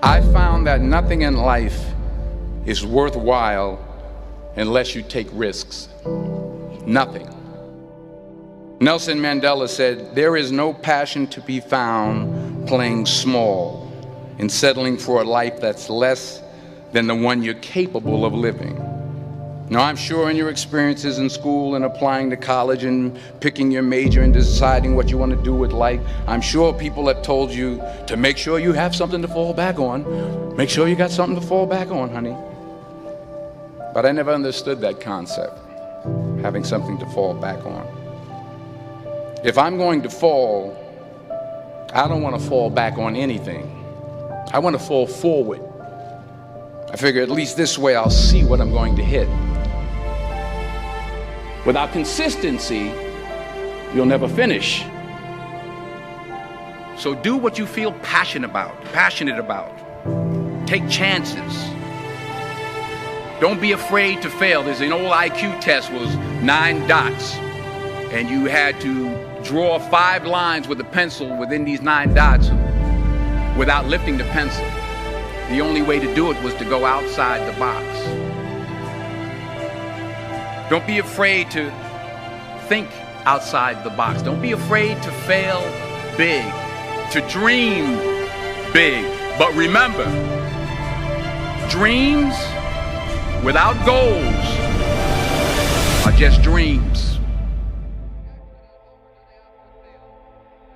I found that nothing in life is worthwhile unless you take risks. Nothing. Nelson Mandela said, "There is no passion to be found playing small and settling for a life that's less than the one you're capable of living." Now, I'm sure in your experiences in school and applying to college and picking your major and deciding what you want to do with life, I'm sure people have told you to make sure you have something to fall back on. Make sure you got something to fall back on, honey. But I never understood that concept, having something to fall back on. If I'm going to fall, I don't want to fall back on anything. I want to fall forward. I figure at least this way I'll see what I'm going to hit. Without consistency, you'll never finish. So do what you feel passionate about. Take chances. Don't be afraid to fail. There's an old IQ test, was 9 dots, and you had to draw 5 lines with a pencil within these 9 dots without lifting the pencil. The only way to do it was to go outside the box. Don't be afraid to think outside the box. Don't be afraid to fail big, to dream big. But remember, dreams without goals are just dreams.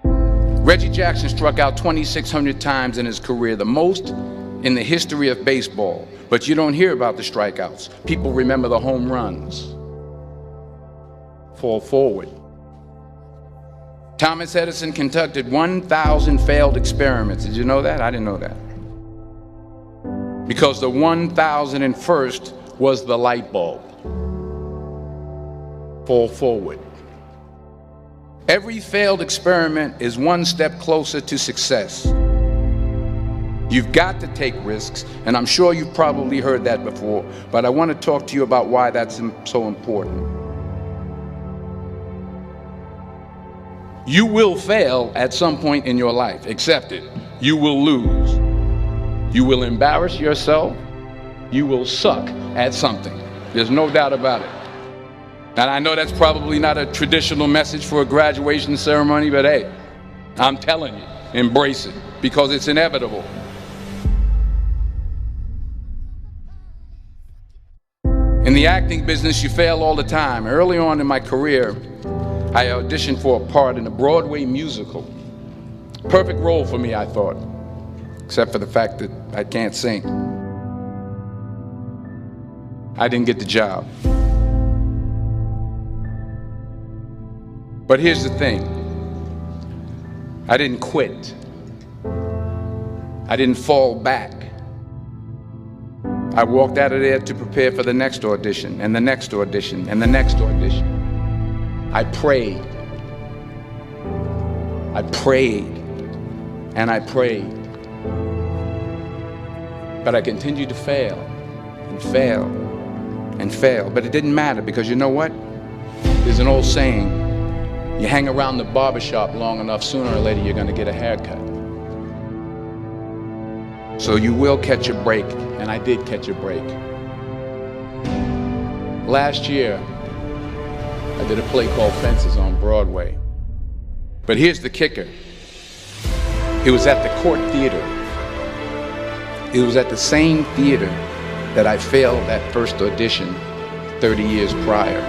Reggie Jackson struck out 2,600 times in his career, the most in the history of baseball. But you don't hear about the strikeouts. People remember the home runs. Fall forward. Thomas Edison conducted 1,000 failed experiments. Did you know that? I didn't know that. Because the 1,001st was the light bulb. Fall forward. Every failed experiment is one step closer to success. You've got to take risks, and I'm sure you've probably heard that before, but I want to talk to you about why that's so important. You will fail at some point in your life. Accept it. You will lose. You will embarrass yourself. You will suck at something. There's no doubt about it. And I know that's probably not a traditional message for a graduation ceremony, but hey, I'm telling you, embrace it, because it's inevitable. In the acting business, you fail all the time. Early on in my career, I auditioned for a part in a Broadway musical. Perfect role for me, I thought, except for the fact that I can't sing. I didn't get the job. But here's the thing. I didn't quit. I didn't fall back. I walked out of there to prepare for the next audition, and the next audition, and the next audition. I prayed. I prayed. And I prayed. But I continued to fail, and fail, and fail. But it didn't matter, because you know what? There's an old saying, you hang around the barbershop long enough, sooner or later you're going to get a haircut. So you will catch a break, and I did catch a break. Last year, I did a play called Fences on Broadway. But here's the kicker. It was at the Court Theater. It was at the same theater that I failed that first audition 30 years prior.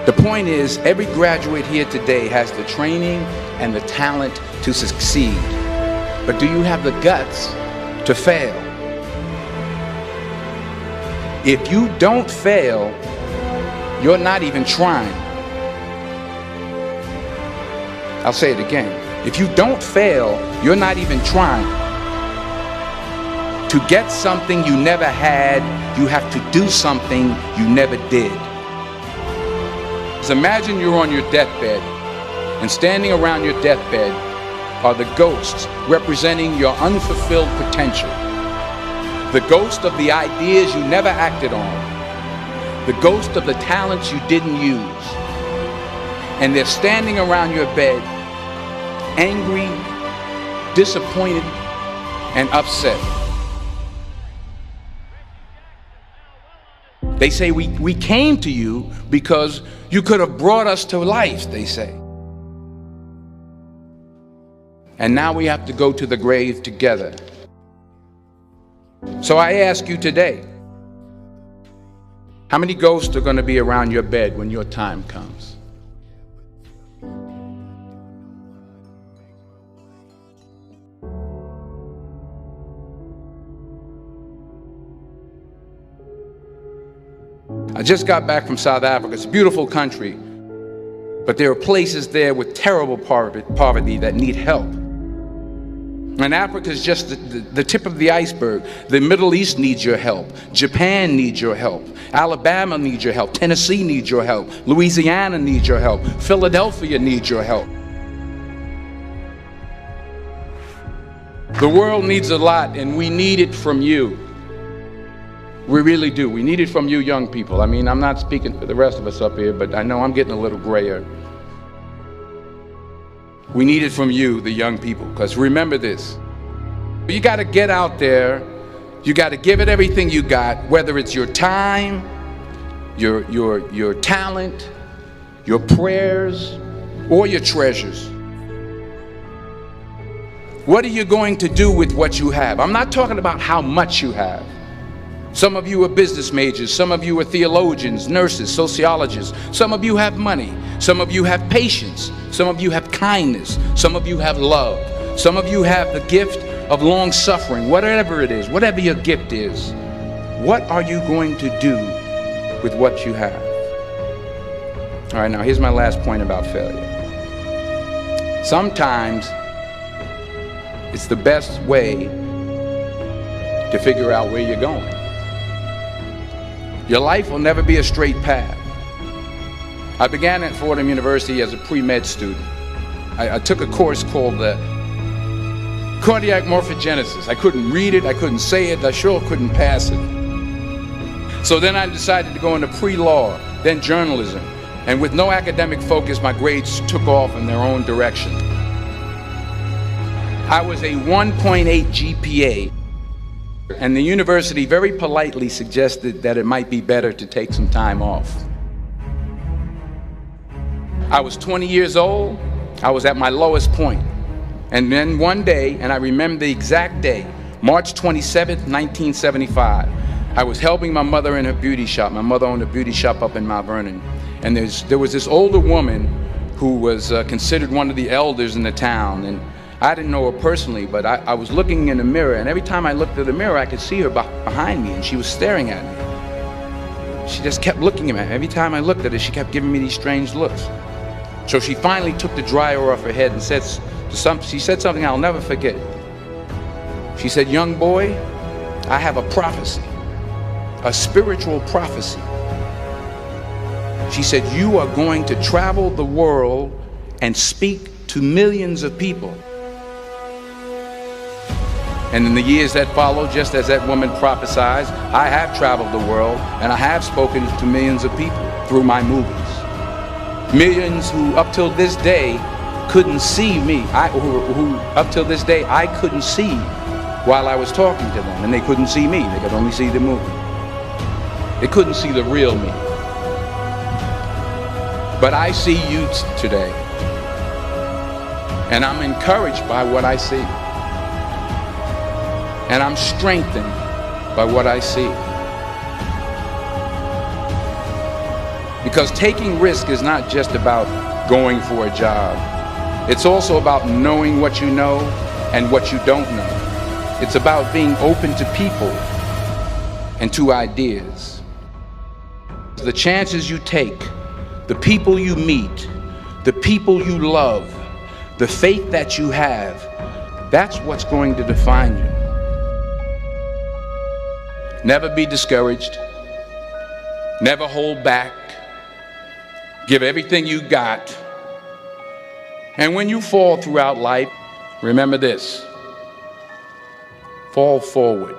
The point is, every graduate here today has the training and the talent to succeed. But do you have the guts to fail? If you don't fail, you're not even trying. I'll say it again. If you don't fail, you're not even trying. To get something you never had, you have to do something you never did. Imagine you're on your deathbed, and standing around your deathbed are the ghosts representing your unfulfilled potential. The ghost of the ideas you never acted on. The ghost of the talents you didn't use. And they're standing around your bed, angry, disappointed, and upset. They say we came to you because you could have brought us to life, they say. And now we have to go to the grave together. So I ask you today, how many ghosts are going to be around your bed when your time comes? I just got back from South Africa. It's a beautiful country, but there are places there with terrible poverty that need help. And Africa is just the tip of the iceberg. The Middle East needs your help. Japan needs your help. Alabama needs your help. Tennessee needs your help. Louisiana needs your help. Philadelphia needs your help. The world needs a lot, and we need it from you. We really do. We need it from you young people. I mean, I'm not speaking for the rest of us up here, but I know I'm getting a little grayer. We need it from you, the young people, because remember this. You got to get out there. You got to give it everything you got, whether it's your time, your talent, your prayers, or your treasures. What are you going to do with what you have? I'm not talking about how much you have. Some of you are business majors, some of you are theologians, nurses, sociologists. Some of you have money, some of you have patience, some of you have kindness, some of you have love, some of you have the gift of long suffering. Whatever it is, whatever your gift is, what are you going to do with what you have? All right, now here's my last point about failure. Sometimes it's the best way to figure out where you're going. Your life will never be a straight path. I began at Fordham University as a pre-med student. I took a course called cardiac morphogenesis. I couldn't read it, I couldn't say it, I sure couldn't pass it. So then I decided to go into pre-law, then journalism. And with no academic focus, my grades took off in their own direction. I was a 1.8 GPA. And the university very politely suggested that it might be better to take some time off. I was 20 years old. I was at my lowest point. And then one day, and I remember the exact day, March 27th, 1975, I was helping my mother in her beauty shop. My mother owned a beauty shop up in Mount Vernon. And there was this older woman who was considered one of the elders in the town. And I didn't know her personally, but I was looking in the mirror, and every time I looked at the mirror, I could see her behind me, and she was staring at me. She just kept looking at me. Every time I looked at her, she kept giving me these strange looks. So she finally took the dryer off her head and she said something I'll never forget. She said, "Young boy, I have a prophecy, a spiritual prophecy." She said, "You are going to travel the world and speak to millions of people." And in the years that followed, just as that woman prophesied, I have traveled the world and I have spoken to millions of people through my movies. Millions who up till this day couldn't see me, who up till this day I couldn't see while I was talking to them, and they couldn't see me, they could only see the movie. They couldn't see the real me. But I see you today, and I'm encouraged by what I see. And I'm strengthened by what I see. Because taking risk is not just about going for a job. It's also about knowing what you know and what you don't know. It's about being open to people and to ideas. The chances you take, the people you meet, the people you love, the faith that you have, that's what's going to define you. Never be discouraged. Never hold back. Give everything you got. And when you fall throughout life, remember this: fall forward.